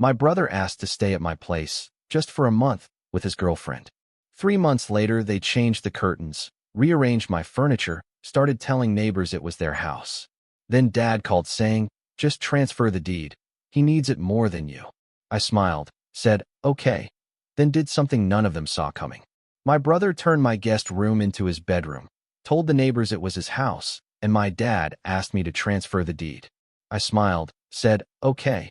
My brother asked to stay at my place, just for a month, with his girlfriend. 3 months later, they changed the curtains, rearranged my furniture, started telling neighbors it was their house. Then Dad called saying, "Just transfer the deed. He needs it more than you." I smiled, said, "Okay," then did something none of them saw coming. My brother turned my guest room into his bedroom, told the neighbors it was his house, and my dad asked me to transfer the deed. I smiled, said, "Okay,"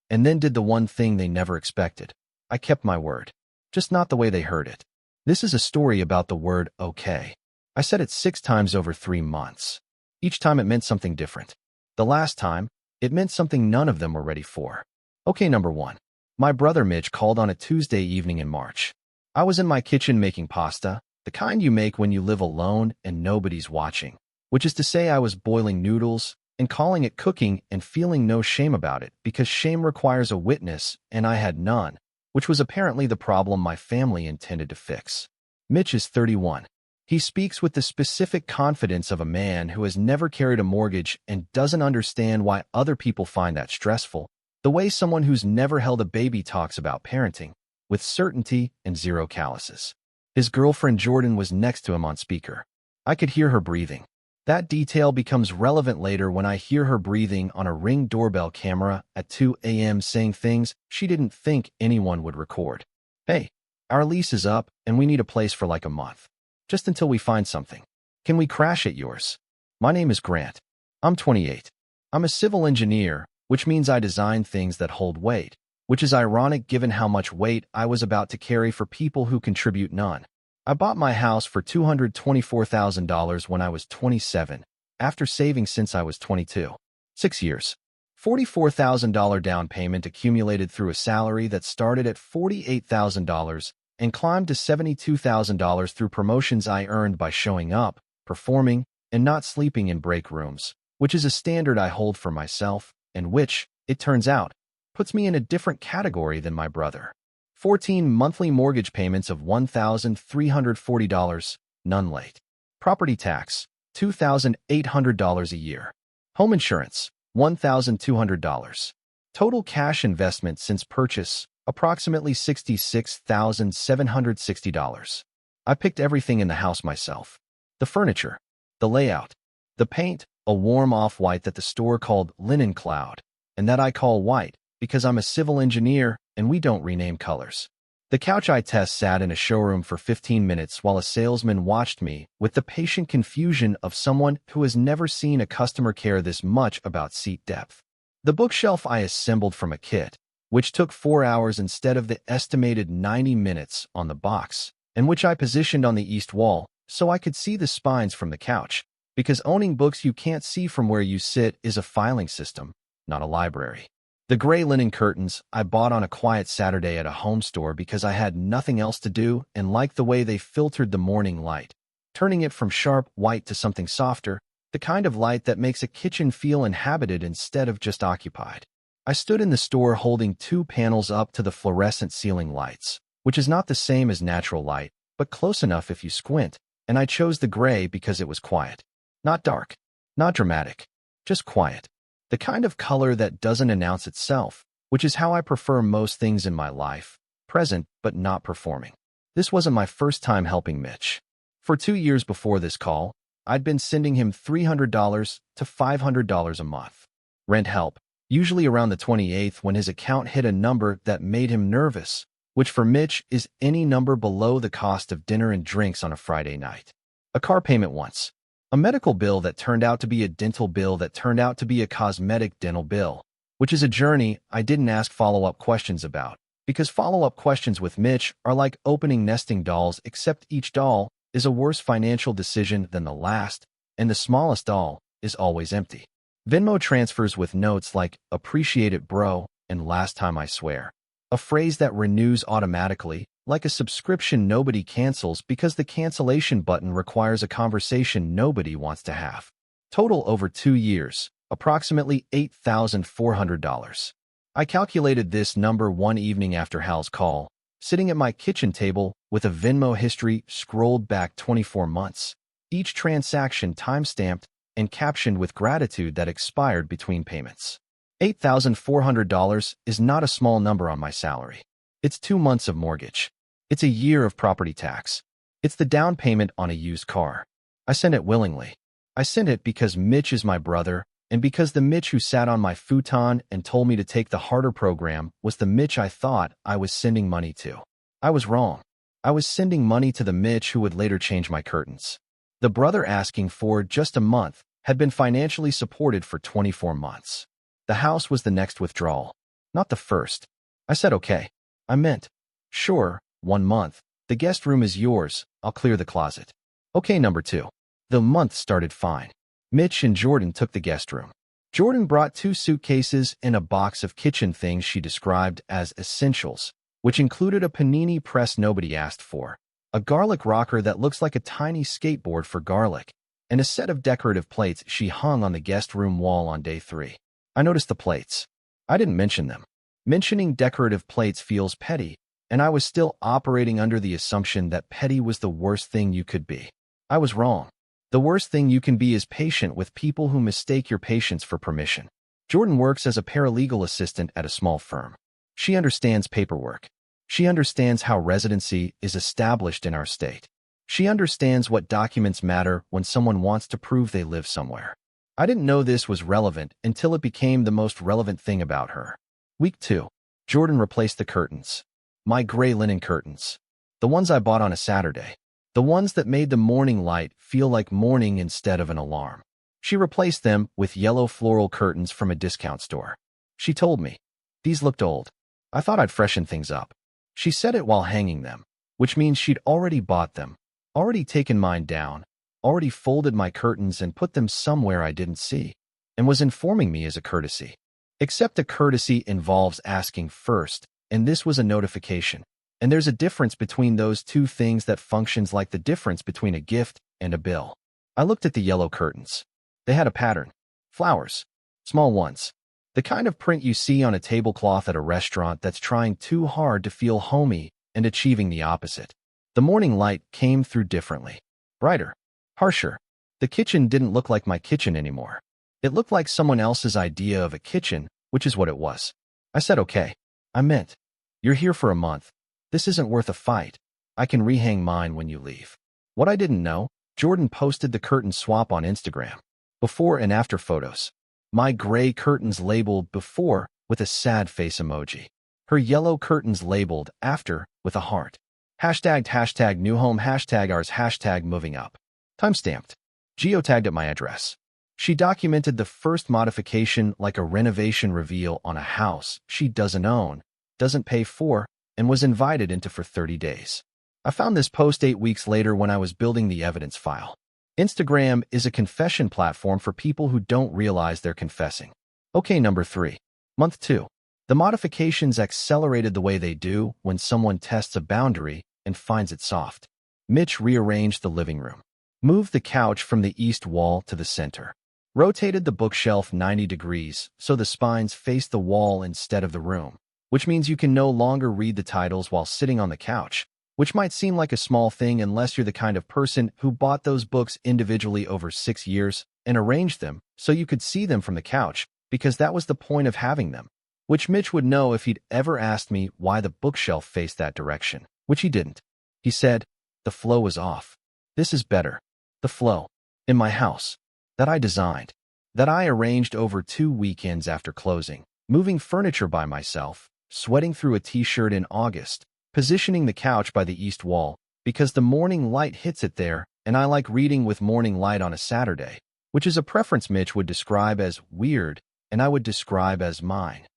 and then did the one thing they never expected. I kept my word. Just not the way they heard it. This is a story about the word okay. I said it 6 times over 3 months. Each time it meant something different. The last time, it meant something none of them were ready for. Okay, number 1. My brother Mitch called on a Tuesday evening in March. I was in my kitchen making pasta, the kind you make when you live alone and nobody's watching. Which is to say, I was boiling noodles and calling it cooking and feeling no shame about it because shame requires a witness and I had none, which was apparently the problem my family intended to fix. Mitch is 31. He speaks with the specific confidence of a man who has never carried a mortgage and doesn't understand why other people find that stressful, the way someone who's never held a baby talks about parenting, with certainty and zero calluses. His girlfriend Jordan was next to him on speaker. I could hear her breathing. That detail becomes relevant later when I hear her breathing on a Ring doorbell camera at 2 a.m. saying things she didn't think anyone would record. "Hey, our lease is up and we need a place for like a month. Just until we find something. Can we crash at yours? My name is Grant. I'm 28. I'm a civil engineer, which means I design things that hold weight, which is ironic given how much weight I was about to carry for people who contribute none. I bought my house for $224,000 when I was 27, after saving since I was 22. 6 years. $44,000 down payment accumulated through a salary that started at $48,000 and climbed to $72,000 through promotions I earned by showing up, performing, and not sleeping in break rooms, which is a standard I hold for myself, and which, it turns out, puts me in a different category than my brother. 14 monthly mortgage payments of $1,340, none late. Property tax, $2,800 a year. Home insurance, $1,200. Total cash investment since purchase, approximately $66,760. I picked everything in the house myself. The furniture, the layout, the paint, a warm off-white that the store called Linen Cloud, and that I call white because I'm a civil engineer and we don't rename colors. The couch I test sat in a showroom for 15 minutes while a salesman watched me with the patient confusion of someone who has never seen a customer care this much about seat depth. The bookshelf I assembled from a kit, which took 4 hours instead of the estimated 90 minutes on the box, and which I positioned on the east wall so I could see the spines from the couch, because owning books you can't see from where you sit is a filing system, not a library. The gray linen curtains I bought on a quiet Saturday at a home store because I had nothing else to do and liked the way they filtered the morning light, turning it from sharp white to something softer, the kind of light that makes a kitchen feel inhabited instead of just occupied. I stood in the store holding 2 panels up to the fluorescent ceiling lights, which is not the same as natural light, but close enough if you squint, and I chose the gray because it was quiet. Not dark, not dramatic, just quiet. The kind of color that doesn't announce itself, which is how I prefer most things in my life, present but not performing. This wasn't my first time helping Mitch. For 2 years before this call, I'd been sending him $300 to $500 a month. Rent help, usually around the 28th when his account hit a number that made him nervous, which for Mitch is any number below the cost of dinner and drinks on a Friday night. A car payment once. A medical bill that turned out to be a dental bill that turned out to be a cosmetic dental bill, which is a journey I didn't ask follow-up questions about, because follow-up questions with Mitch are like opening nesting dolls, except each doll is a worse financial decision than the last, and the smallest doll is always empty. Venmo transfers with notes like, "Appreciate it, bro," and "Last time I swear." A phrase that renews automatically, like a subscription nobody cancels because the cancellation button requires a conversation nobody wants to have. Total over 2 years, approximately $8,400. I calculated this number one evening after Hal's call, sitting at my kitchen table with a Venmo history scrolled back 24 months, each transaction timestamped and captioned with gratitude that expired between payments. $8,400 is not a small number on my salary. It's 2 months of mortgage. It's a year of property tax. It's the down payment on a used car. I sent it willingly. I sent it because Mitch is my brother, and because the Mitch who sat on my futon and told me to take the harder program was the Mitch I thought I was sending money to. I was wrong. I was sending money to the Mitch who would later change my curtains. The brother asking for just a month had been financially supported for 24 months. The house was the next withdrawal, not the first. I said okay. I meant, sure, 1 month. The guest room is yours. I'll clear the closet. Okay, number 2. The month started fine. Mitch and Jordan took the guest room. Jordan brought 2 suitcases and a box of kitchen things she described as essentials, which included a panini press nobody asked for, a garlic rocker that looks like a tiny skateboard for garlic, and a set of decorative plates she hung on the guest room wall on day 3. I noticed the plates. I didn't mention them. Mentioning decorative plates feels petty, and I was still operating under the assumption that petty was the worst thing you could be. I was wrong. The worst thing you can be is patient with people who mistake your patience for permission. Jordan works as a paralegal assistant at a small firm. She understands paperwork. She understands how residency is established in our state. She understands what documents matter when someone wants to prove they live somewhere. I didn't know this was relevant until it became the most relevant thing about her. Week 2. Jordan replaced the curtains. My gray linen curtains. The ones I bought on a Saturday. The ones that made the morning light feel like morning instead of an alarm. She replaced them with yellow floral curtains from a discount store. She told me, these looked old. I thought I'd freshen things up. She said it while hanging them, which means she'd already bought them, already taken mine down, already folded my curtains and put them somewhere I didn't see, and was informing me as a courtesy. Except a courtesy involves asking first, and this was a notification. And there's a difference between those 2 things that functions like the difference between a gift and a bill. I looked at the yellow curtains. They had a pattern. Flowers. Small ones. The kind of print you see on a tablecloth at a restaurant that's trying too hard to feel homey and achieving the opposite. The morning light came through differently. Brighter. Harsher. The kitchen didn't look like my kitchen anymore. It looked like someone else's idea of a kitchen, which is what it was. I said okay. I meant, you're here for a month. This isn't worth a fight. I can rehang mine when you leave. What I didn't know, Jordan posted the curtain swap on Instagram. Before and after photos. My gray curtains labeled before with a sad face emoji. Her yellow curtains labeled after with a heart. Hashtag new home, hashtag ours, hashtag moving up. Timestamped. Geotagged at my address. She documented the first modification like a renovation reveal on a house she doesn't own, doesn't pay for, and was invited into for 30 days. I found this post 8 weeks later when I was building the evidence file. Instagram is a confession platform for people who don't realize they're confessing. Okay, number 3. Month 2. The modifications accelerated the way they do when someone tests a boundary and finds it soft. Mitch rearranged the living room. Moved the couch from the east wall to the center. Rotated the bookshelf 90 degrees so the spines face the wall instead of the room, which means you can no longer read the titles while sitting on the couch, which might seem like a small thing unless you're the kind of person who bought those books individually over 6 years and arranged them so you could see them from the couch, because that was the point of having them, which Mitch would know if he'd ever asked me why the bookshelf faced that direction, which he didn't. He said, the flow was off. This is better. The flow. In my house. That I designed. That I arranged over 2 weekends after closing, moving furniture by myself, sweating through a t-shirt in August, positioning the couch by the east wall, because the morning light hits it there, and I like reading with morning light on a Saturday, which is a preference Mitch would describe as weird, and I would describe as mine.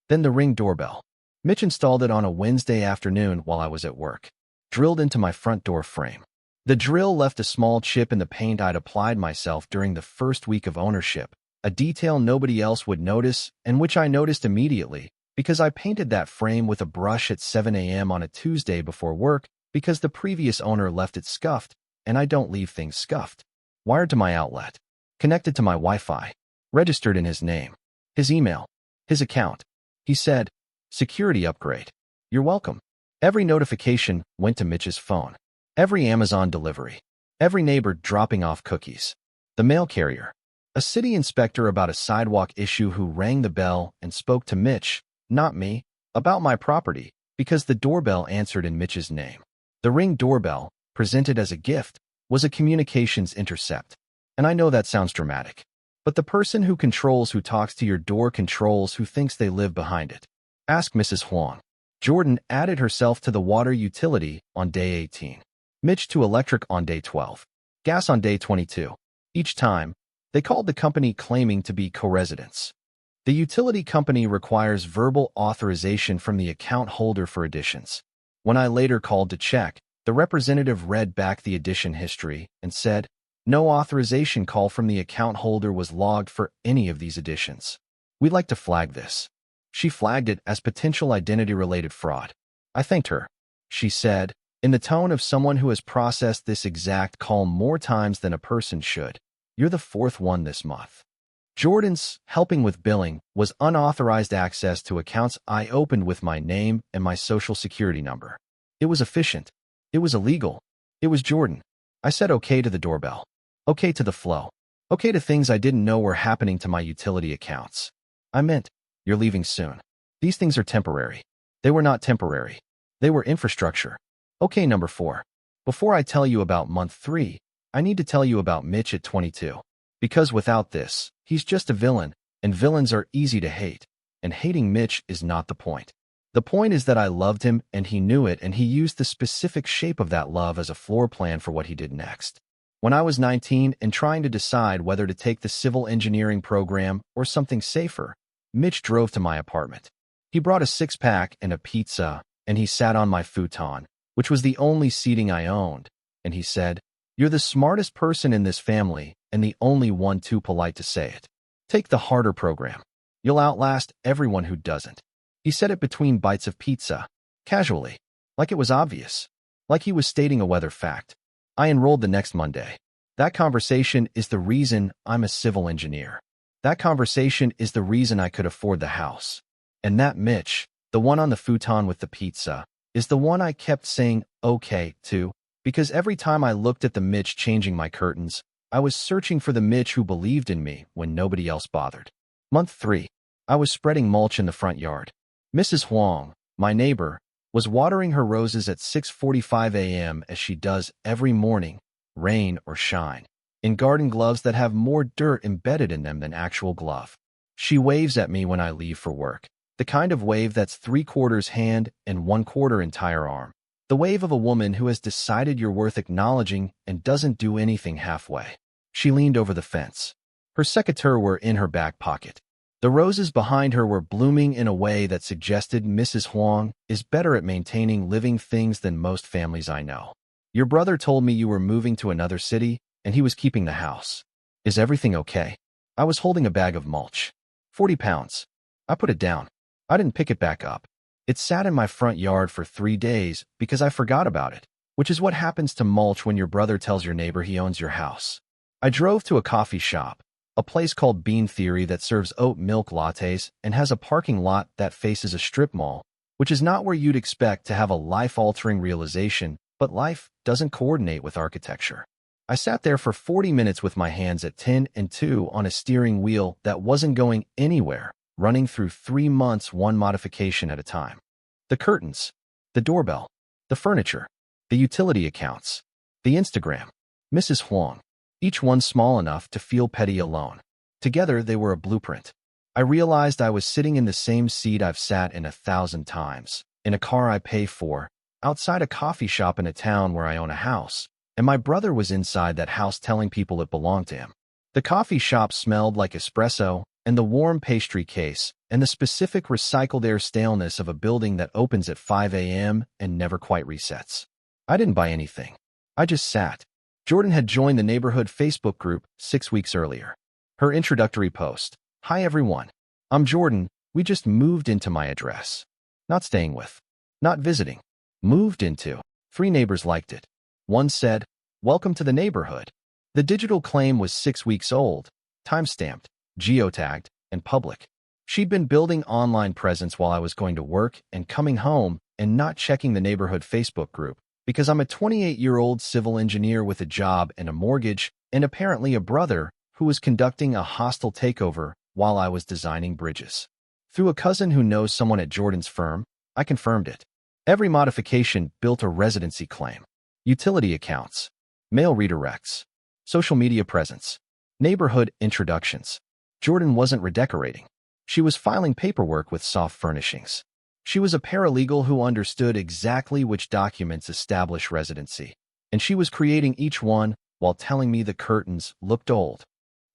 Then the Ring doorbell. Mitch installed it on a Wednesday afternoon while I was at work. Drilled into my front door frame. The drill left a small chip in the paint I'd applied myself during the first week of ownership, a detail nobody else would notice and which I noticed immediately, because I painted that frame with a brush at 7 a.m. on a Tuesday before work because the previous owner left it scuffed, and I don't leave things scuffed. Wired to my outlet. Connected to my Wi-Fi. Registered in his name. His email. His account. He said, security upgrade. You're welcome. Every notification went to Mitch's phone. Every Amazon delivery. Every neighbor dropping off cookies. The mail carrier. A city inspector about a sidewalk issue who rang the bell and spoke to Mitch, not me, about my property, because the doorbell answered in Mitch's name. The Ring doorbell, presented as a gift, was a communications intercept. And I know that sounds dramatic. But the person who controls who talks to your door controls who thinks they live behind it. Ask Mrs. Huang. Jordan added herself to the water utility on day 18. Mitch to electric on day 12. Gas on day 22. Each time, they called the company claiming to be co-residents. The utility company requires verbal authorization from the account holder for additions. When I later called to check, the representative read back the addition history and said, no authorization call from the account holder was logged for any of these additions. We'd like to flag this. She flagged it as potential identity-related fraud. I thanked her. She said, in the tone of someone who has processed this exact call more times than a person should, you're the fourth one this month. Jordan's helping with billing was unauthorized access to accounts I opened with my name and my social security number. It was efficient. It was illegal. It was Jordan. I said okay to the doorbell. Okay to the flow. Okay to things I didn't know were happening to my utility accounts. I meant, you're leaving soon. These things are temporary. They were not temporary. They were infrastructure. Okay, number 4. Before I tell you about month 3, I need to tell you about Mitch at 22. Because without this, he's just a villain, and villains are easy to hate, and hating Mitch is not the point. The point is that I loved him and he knew it, and he used the specific shape of that love as a floor plan for what he did next. When I was 19 and trying to decide whether to take the civil engineering program or something safer, Mitch drove to my apartment. He brought a 6-pack and a pizza, and he sat on my futon, which was the only seating I owned, and he said, you're the smartest person in this family and the only one too polite to say it. Take the harder program. You'll outlast everyone who doesn't. He said it between bites of pizza, casually, like it was obvious, like he was stating a weather fact. I enrolled the next Monday. That conversation is the reason I'm a civil engineer. That conversation is the reason I could afford the house. And that Mitch, the one on the futon with the pizza, is the one I kept saying okay to, because every time I looked at the Mitch changing my curtains, I was searching for the Mitch who believed in me when nobody else bothered. Month 3. I was spreading mulch in the front yard. Mrs. Huang, my neighbor, was watering her roses at 6:45 a.m. as she does every morning, rain or shine, in garden gloves that have more dirt embedded in them than actual glove. She waves at me when I leave for work, the kind of wave that's 3/4 hand and 1/4 entire arm. The wave of a woman who has decided you're worth acknowledging and doesn't do anything halfway. She leaned over the fence. Her secateurs were in her back pocket. The roses behind her were blooming in a way that suggested Mrs. Huang is better at maintaining living things than most families I know. Your brother told me you were moving to another city, and he was keeping the house. Is everything okay? I was holding a bag of mulch. 40 pounds. I put it down. I didn't pick it back up. It sat in my front yard for 3 days because I forgot about it, which is what happens to mulch when your brother tells your neighbor he owns your house. I drove to a coffee shop, a place called Bean Theory that serves oat milk lattes and has a parking lot that faces a strip mall, which is not where you'd expect to have a life-altering realization, but life doesn't coordinate with architecture. I sat there for 40 minutes with my hands at 10 and 2 on a steering wheel that wasn't going anywhere, running through 3 months one modification at a time. The curtains, the doorbell, the furniture, the utility accounts, the Instagram, Mrs. Huang, each one small enough to feel petty alone. Together, they were a blueprint. I realized I was sitting in the same seat I've sat in 1,000 times, in a car I pay for, outside a coffee shop in a town where I own a house, and my brother was inside that house telling people it belonged to him. The coffee shop smelled like espresso, and the warm pastry case, and the specific recycled air staleness of a building that opens at 5 a.m. and never quite resets. I didn't buy anything. I just sat. Jordan had joined the neighborhood Facebook group 6 weeks earlier. Her introductory post, "Hi everyone. I'm Jordan. We just moved into my address. Not staying with. Not visiting. Moved into." 3 neighbors liked it. One said, "Welcome to the neighborhood." The digital claim was 6 weeks old, time-stamped, geotagged, and public. She'd been building online presence while I was going to work and coming home and not checking the neighborhood Facebook group because I'm a 28-year-old civil engineer with a job and a mortgage and apparently a brother who was conducting a hostile takeover while I was designing bridges. Through a cousin who knows someone at Jordan's firm, I confirmed it. Every modification built a residency claim, utility accounts, mail redirects, social media presence, neighborhood introductions. Jordan wasn't redecorating. She was filing paperwork with soft furnishings. She was a paralegal who understood exactly which documents establish residency, and she was creating each one while telling me the curtains looked old.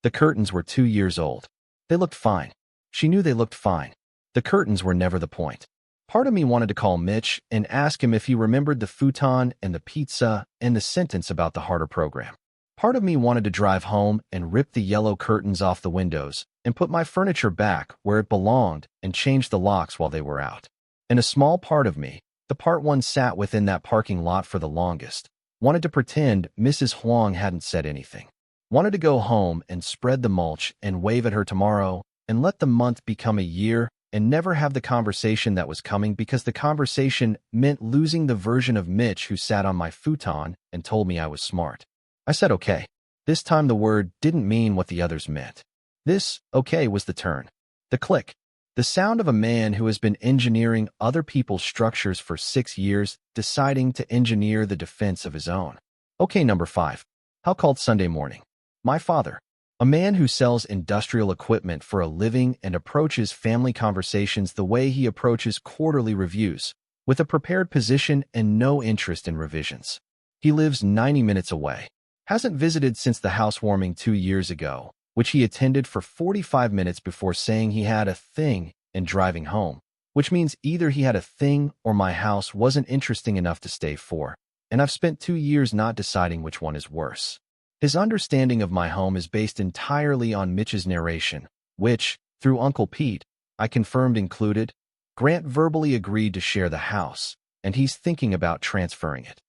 The curtains were 2 years old. They looked fine. She knew they looked fine. The curtains were never the point. Part of me wanted to call Mitch and ask him if he remembered the futon and the pizza and the sentence about the harder program. Part of me wanted to drive home and rip the yellow curtains off the windows and put my furniture back where it belonged and change the locks while they were out. And a small part of me, the part one sat within that parking lot for the longest, wanted to pretend Mrs. Huang hadn't said anything. Wanted to go home and spread the mulch and wave at her tomorrow and let the month become a year and never have the conversation that was coming because the conversation meant losing the version of Mitch who sat on my futon and told me I was smart. I said okay. This time the word didn't mean what the others meant. This okay was the turn. The click. The sound of a man who has been engineering other people's structures for 6 years deciding to engineer the defense of his own. Okay, number 5. How called Sunday morning. My father. A man who sells industrial equipment for a living and approaches family conversations the way he approaches quarterly reviews, with a prepared position and no interest in revisions. He lives 90 minutes away. Hasn't visited since the housewarming 2 years ago, which he attended for 45 minutes before saying he had a thing and driving home, which means either he had a thing or my house wasn't interesting enough to stay for, and I've spent 2 years not deciding which one is worse. His understanding of my home is based entirely on Mitch's narration, which, through Uncle Pete, I confirmed included, Grant verbally agreed to share the house, and he's thinking about transferring it.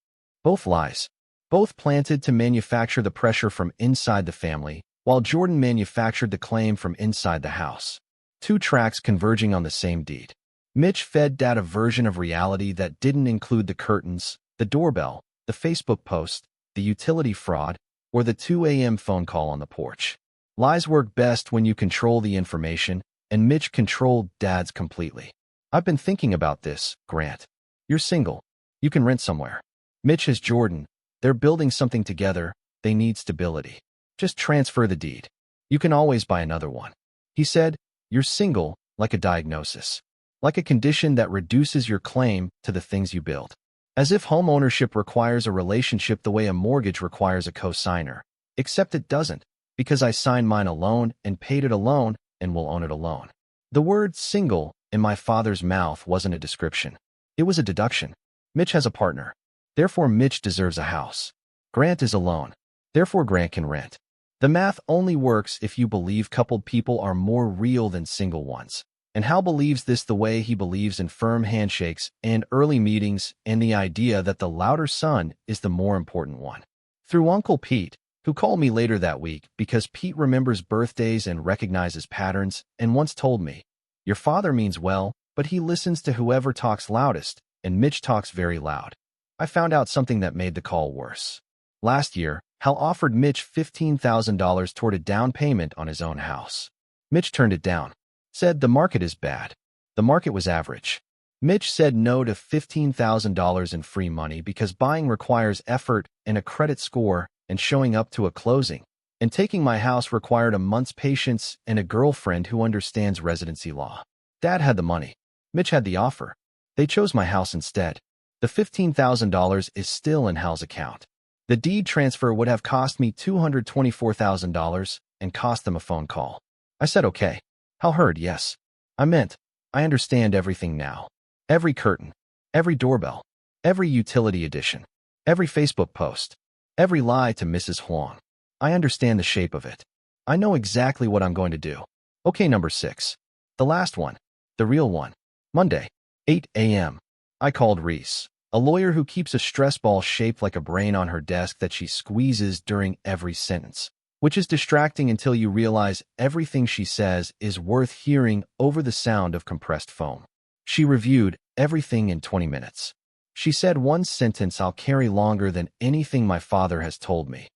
Both lies. Both planted to manufacture the pressure from inside the family, while Jordan manufactured the claim from inside the house. 2 tracks converging on the same deed. Mitch fed Dad a version of reality that didn't include the curtains, the doorbell, the Facebook post, the utility fraud, or the 2 a.m. phone call on the porch. Lies work best when you control the information, and Mitch controlled Dad's completely. I've been thinking about this, Grant. You're single. You can rent somewhere. Mitch has Jordan. They're building something together. They need stability. Just transfer the deed. You can always buy another one. He said, you're single, like a diagnosis. Like a condition that reduces your claim to the things you build. As if home ownership requires a relationship the way a mortgage requires a co-signer. Except it doesn't, because I signed mine alone and paid it alone and will own it alone. The word single in my father's mouth wasn't a description. It was a deduction. Mitch has a partner. Therefore, Mitch deserves a house. Grant is alone. Therefore, Grant can rent. The math only works if you believe coupled people are more real than single ones. And Hal believes this the way he believes in firm handshakes and early meetings and the idea that the louder son is the more important one. Through Uncle Pete, who called me later that week because Pete remembers birthdays and recognizes patterns and once told me, your father means well, but he listens to whoever talks loudest, and Mitch talks very loud. I found out something that made the call worse. Last year, Hal offered Mitch $15,000 toward a down payment on his own house. Mitch turned it down. Said the market is bad. The market was average. Mitch said no to $15,000 in free money because buying requires effort and a credit score and showing up to a closing. And taking my house required a month's patience and a girlfriend who understands residency law. Dad had the money. Mitch had the offer. They chose my house instead. The $15,000 is still in Hal's account. The deed transfer would have cost me $224,000 and cost them a phone call. I said okay. Hal heard yes. I meant, I understand everything now. Every curtain, every doorbell, every utility addition, every Facebook post, every lie to Mrs. Huang. I understand the shape of it. I know exactly what I'm going to do. Okay, number 6. The last one. The real one. Monday, 8 a.m. I called Reese, a lawyer who keeps a stress ball shaped like a brain on her desk that she squeezes during every sentence, which is distracting until you realize everything she says is worth hearing over the sound of compressed foam. She reviewed everything in 20 minutes. She said one sentence I'll carry longer than anything my father has told me.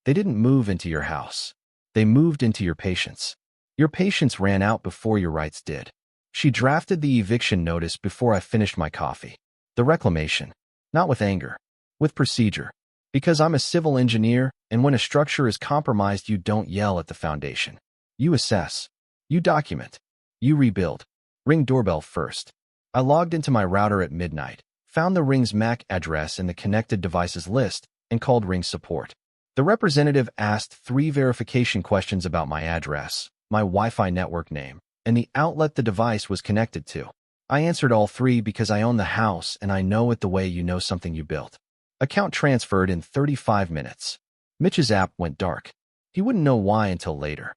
They didn't move into your house. They moved into your patience. Your patience ran out before your rights did. She drafted the eviction notice before I finished my coffee. The reclamation. Not with anger. With procedure. Because I'm a civil engineer, and when a structure is compromised, you don't yell at the foundation. You assess. You document. You rebuild. Ring doorbell first. I logged into my router at midnight, found the Ring's MAC address in the connected devices list, and called Ring support. The representative asked 3 verification questions about my address, my Wi-Fi network name, and the outlet the device was connected to. I answered all 3 because I own the house and I know it the way you know something you built. Account transferred in 35 minutes. Mitch's app went dark. He wouldn't know why until later.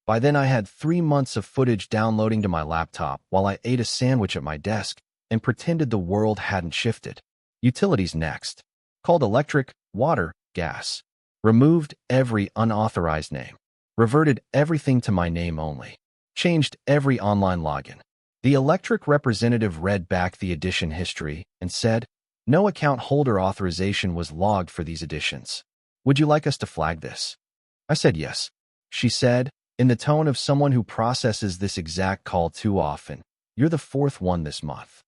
By then I had 3 months of footage downloading to my laptop while I ate a sandwich at my desk and pretended the world hadn't shifted. Utilities next. Called electric, water, gas. Removed every unauthorized name. Reverted everything to my name only. Changed every online login. The electric representative read back the addition history and said, "No account holder authorization was logged for these additions. Would you like us to flag this?" I said yes. She said, in the tone of someone who processes this exact call too often, "You're the 4th one this month."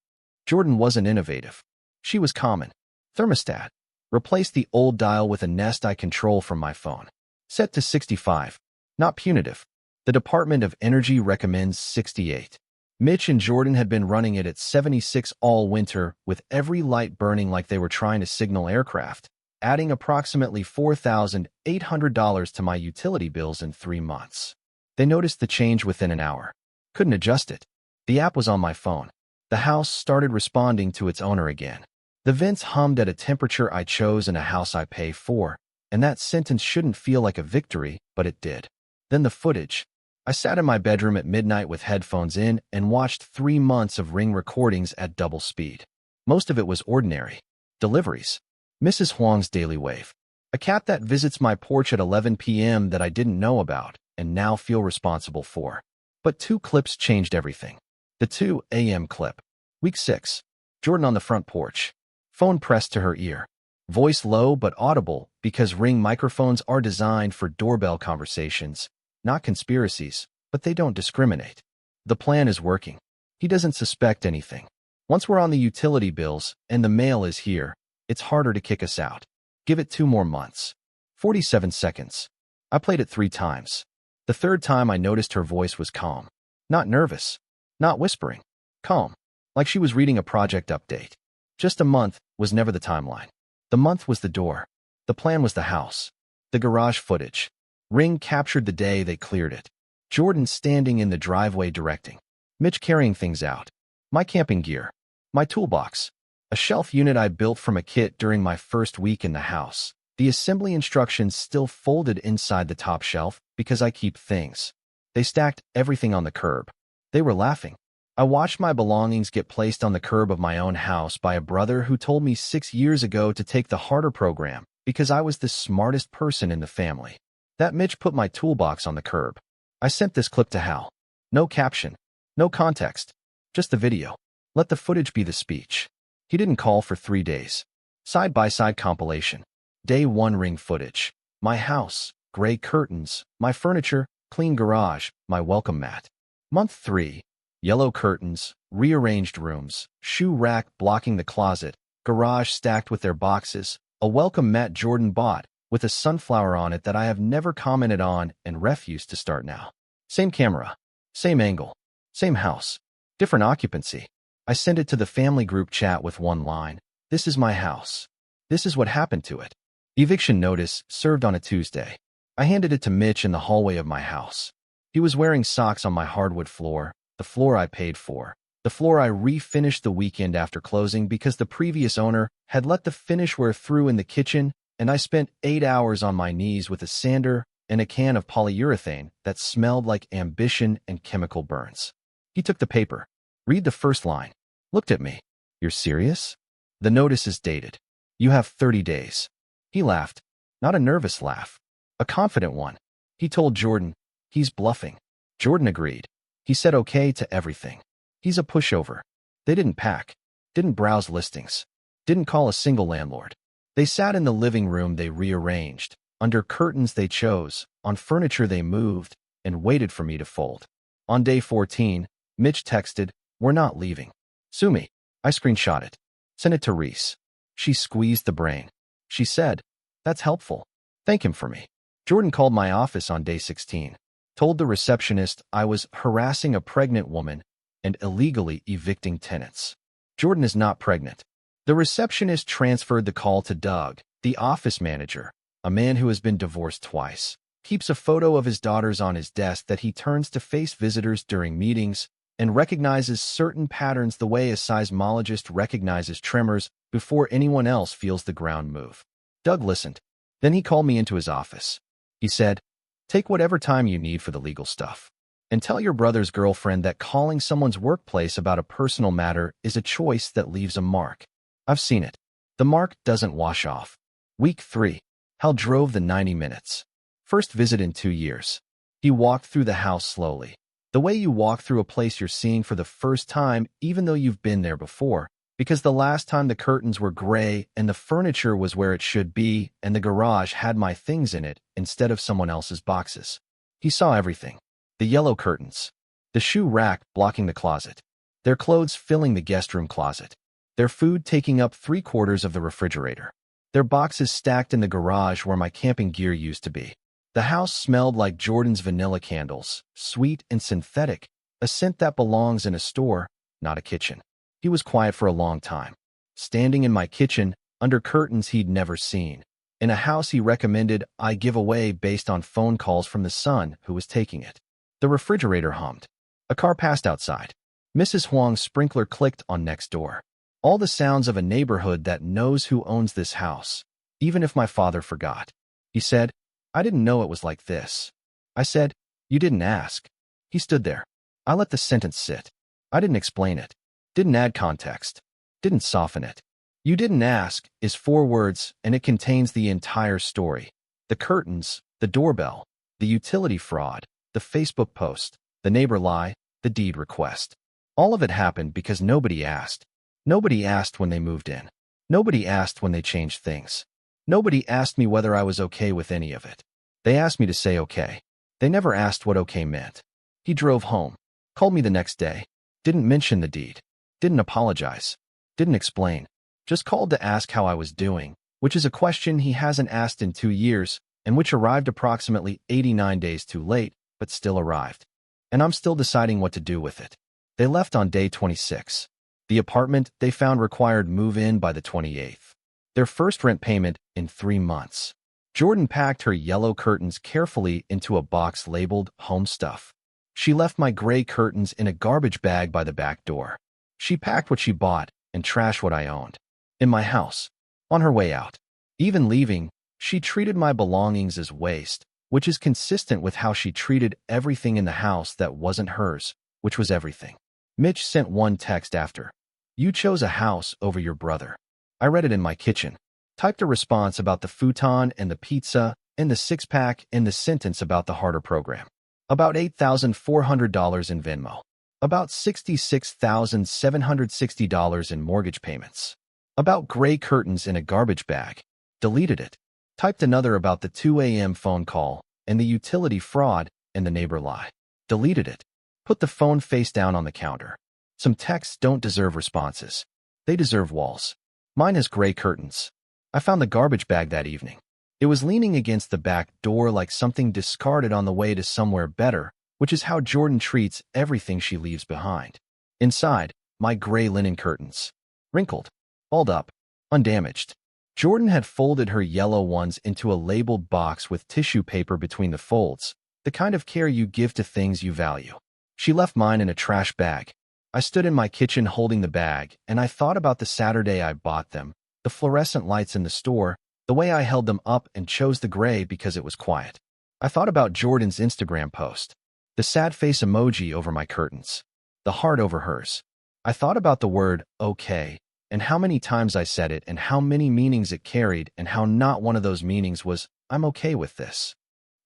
Jordan wasn't innovative. She was common. Thermostat. Replace the old dial with a Nest I control from my phone. Set to 65. Not punitive. The Department of Energy recommends 68. Mitch and Jordan had been running it at 76 all winter, with every light burning like they were trying to signal aircraft, adding approximately $4,800 to my utility bills in 3 months. They noticed the change within an hour. Couldn't adjust it. The app was on my phone. The house started responding to its owner again. The vents hummed at a temperature I chose in a house I pay for, and that sentence shouldn't feel like a victory, but it did. Then the footage. I sat in my bedroom at midnight with headphones in and watched 3 months of Ring recordings at double speed. Most of it was ordinary. Deliveries. Mrs. Huang's daily wave. A cat that visits my porch at 11 p.m. that I didn't know about and now feel responsible for. But 2 clips changed everything. The 2 a.m. clip. Week 6. Jordan on the front porch. Phone pressed to her ear. Voice low but audible because Ring microphones are designed for doorbell conversations, not conspiracies, but they don't discriminate. The plan is working. He doesn't suspect anything. Once we're on the utility bills and the mail is here, it's harder to kick us out. Give it 2 more months. 47 seconds. I played it 3 times. The 3rd time I noticed her voice was calm. Not nervous. Not whispering. Calm. Like she was reading a project update. Just a month was never the timeline. The month was the door. The plan was the house. The garage footage. Ring captured the day they cleared it. Jordan standing in the driveway directing. Mitch carrying things out. My camping gear. My toolbox. A shelf unit I built from a kit during my first week in the house. The assembly instructions still folded inside the top shelf because I keep things. They stacked everything on the curb. They were laughing. I watched my belongings get placed on the curb of my own house by a brother who told me 6 years ago to take the harder program because I was the smartest person in the family. That Mitch put my toolbox on the curb. I sent this clip to Hal. No caption. No context. Just the video. Let the footage be the speech. He didn't call for 3 days. Side-by-side compilation. Day 1 Ring footage. My house. Gray curtains. My furniture. Clean garage. My welcome mat. Month 3. Yellow curtains, rearranged rooms, shoe rack blocking the closet, garage stacked with their boxes, a welcome mat Jordan bought with a sunflower on it that I have never commented on and refuse to start now. Same camera, same angle, same house, different occupancy. I send it to the family group chat with one line. This is my house. This is what happened to it. Eviction notice served on a Tuesday. I handed it to Mitch in the hallway of my house. He was wearing socks on my hardwood floor. The floor I paid for. The floor I refinished the weekend after closing because the previous owner had let the finish wear through in the kitchen, and I spent 8 hours on my knees with a sander and a can of polyurethane that smelled like ambition and chemical burns. He took the paper. Read the first line. Looked at me. You're serious? The notice is dated. You have 30 days. He laughed. Not a nervous laugh. A confident one. He told Jordan, he's bluffing. Jordan agreed. He said okay to everything. He's a pushover. They didn't pack. Didn't browse listings. Didn't call a single landlord. They sat in the living room they rearranged. Under curtains they chose, on furniture they moved, and waited for me to fold. On day 14, Mitch texted, "We're not leaving. Sue me." I screenshot it. Sent it to Reese. She squeezed the brain. She said, "That's helpful. Thank him for me." Jordan called my office on day 16. Told the receptionist I was harassing a pregnant woman and illegally evicting tenants. Jordan is not pregnant. The receptionist transferred the call to Doug, the office manager, a man who has been divorced twice, keeps a photo of his daughters on his desk that he turns to face visitors during meetings, and recognizes certain patterns the way a seismologist recognizes tremors before anyone else feels the ground move. Doug listened. Then he called me into his office. He said, "Take whatever time you need for the legal stuff. And tell your brother's girlfriend that calling someone's workplace about a personal matter is a choice that leaves a mark. I've seen it. The mark doesn't wash off." Week 3. Hal drove the 90 minutes. First visit in 2 years. He walked through the house slowly. The way you walk through a place you're seeing for the first time, even though you've been there before, because the last time the curtains were gray and the furniture was where it should be and the garage had my things in it instead of someone else's boxes. He saw everything. The yellow curtains. The shoe rack blocking the closet. Their clothes filling the guest room closet. Their food taking up 3/4 of the refrigerator. Their boxes stacked in the garage where my camping gear used to be. The house smelled like Jordan's vanilla candles, sweet and synthetic, a scent that belongs in a store, not a kitchen. He was quiet for a long time, standing in my kitchen, under curtains he'd never seen, in a house he recommended I give away based on phone calls from the son who was taking it. The refrigerator hummed. A car passed outside. Mrs. Huang's sprinkler clicked on next door. All the sounds of a neighborhood that knows who owns this house, even if my father forgot. He said, "I didn't know it was like this." I said, "You didn't ask." He stood there. I let the sentence sit. I didn't explain it. Didn't add context. Didn't soften it. "You didn't ask" is 4 words, and it contains the entire story. The curtains, the doorbell, the utility fraud, the Facebook post, the neighbor lie, the deed request. All of it happened because nobody asked. Nobody asked when they moved in. Nobody asked when they changed things. Nobody asked me whether I was okay with any of it. They asked me to say okay. They never asked what okay meant. He drove home. Called me the next day. Didn't mention the deed. Didn't apologize. Didn't explain. Just called to ask how I was doing, which is a question he hasn't asked in 2 years, and which arrived approximately 89 days too late, but still arrived. And I'm still deciding what to do with it. They left on day 26. The apartment they found required move-in by the 28th. Their first rent payment in 3 months. Jordan packed her yellow curtains carefully into a box labeled home stuff. She left my gray curtains in a garbage bag by the back door. She packed what she bought and trashed what I owned. In my house. On her way out. Even leaving, she treated my belongings as waste, which is consistent with how she treated everything in the house that wasn't hers, which was everything. Mitch sent one text after. "You chose a house over your brother." I read it in my kitchen. Typed a response about the futon and the pizza and the 6-pack and the sentence about the harder program. About $8,400 in Venmo. About $66,760 in mortgage payments. About gray curtains in a garbage bag. Deleted it. Typed another about the 2 a.m. phone call and the utility fraud and the neighbor lie. Deleted it. Put the phone face down on the counter. Some texts don't deserve responses. They deserve walls. Mine has gray curtains. I found the garbage bag that evening. It was leaning against the back door like something discarded on the way to somewhere better, which is how Jordan treats everything she leaves behind. Inside, my gray linen curtains. Wrinkled. Balled up. Undamaged. Jordan had folded her yellow ones into a labeled box with tissue paper between the folds, the kind of care you give to things you value. She left mine in a trash bag. I stood in my kitchen holding the bag, and I thought about the Saturday I bought them, the fluorescent lights in the store, the way I held them up and chose the gray because it was quiet. I thought about Jordan's Instagram post, the sad face emoji over my curtains, the heart over hers. I thought about the word okay, and how many times I said it and how many meanings it carried and how not one of those meanings was, I'm okay with this.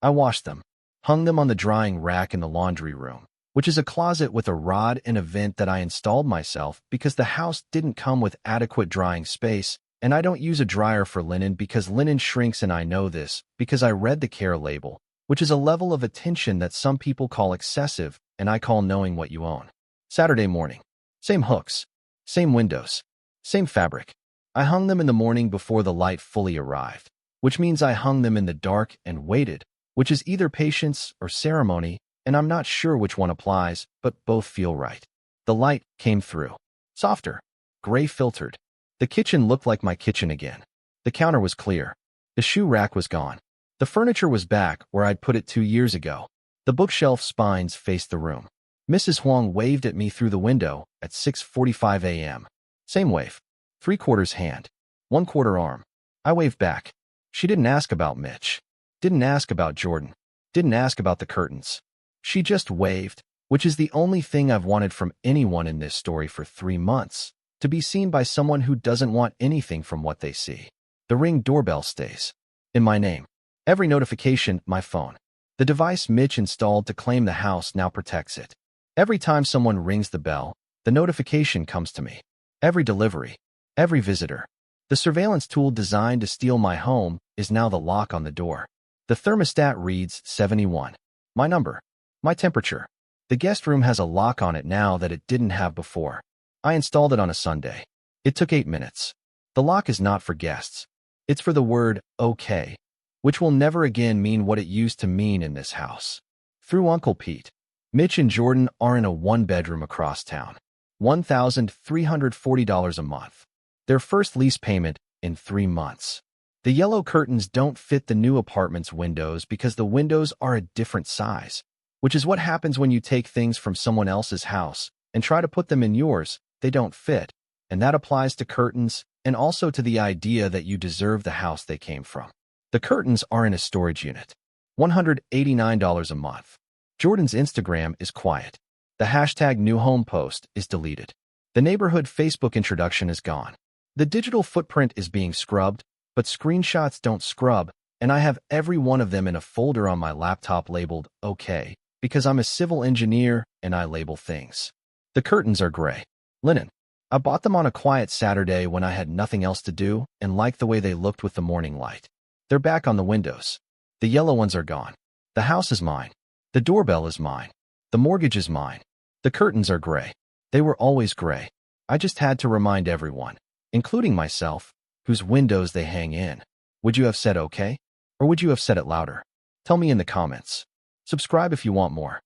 I washed them, hung them on the drying rack in the laundry room, which is a closet with a rod and a vent that I installed myself because the house didn't come with adequate drying space And I don't use a dryer for linen because linen shrinks, and I know this because I read the care label, which is a level of attention that some people call excessive and I call knowing what you own. Saturday morning. Same hooks, same windows, same fabric. I hung them in the morning before the light fully arrived, which means I hung them in the dark and waited, which is either patience or ceremony, and I'm not sure which one applies, but both feel right. The light came through. Softer, gray filtered. The kitchen looked like my kitchen again. The counter was clear. The shoe rack was gone. The furniture was back where I'd put it 2 years ago. The bookshelf spines faced the room. Mrs. Huang waved at me through the window at 6:45 a.m. Same wave. 3/4 hand. 1/4 arm. I waved back. She didn't ask about Mitch. Didn't ask about Jordan. Didn't ask about the curtains. She just waved, which is the only thing I've wanted from anyone in this story for 3 months. To be seen by someone who doesn't want anything from what they see. The Ring doorbell stays. In my name. Every notification, my phone. The device Mitch installed to claim the house now protects it. Every time someone rings the bell, the notification comes to me. Every delivery. Every visitor. The surveillance tool designed to steal my home is now the lock on the door. The thermostat reads 71. My number. My temperature. The guest room has a lock on it now that it didn't have before. I installed it on a Sunday. It took 8 minutes. The lock is not for guests. It's for the word, okay, which will never again mean what it used to mean in this house. Through Uncle Pete. Mitch and Jordan are in a 1-bedroom across town. $1,340 a month. Their first lease payment in 3 months. The yellow curtains don't fit the new apartment's windows because the windows are a different size, which is what happens when you take things from someone else's house and try to put them in yours. They don't fit, and that applies to curtains and also to the idea that you deserve the house they came from. The curtains are in a storage unit. $189 a month. Jordan's Instagram is quiet. The hashtag new home post is deleted. The neighborhood Facebook introduction is gone. The digital footprint is being scrubbed, but screenshots don't scrub, and I have every one of them in a folder on my laptop labeled OK, because I'm a civil engineer and I label things. The curtains are gray. Linen. I bought them on a quiet Saturday when I had nothing else to do and liked the way they looked with the morning light. They're back on the windows. The yellow ones are gone. The house is mine. The doorbell is mine. The mortgage is mine. The curtains are gray. They were always gray. I just had to remind everyone, including myself, whose windows they hang in. Would you have said okay? Or would you have said it louder? Tell me in the comments. Subscribe if you want more.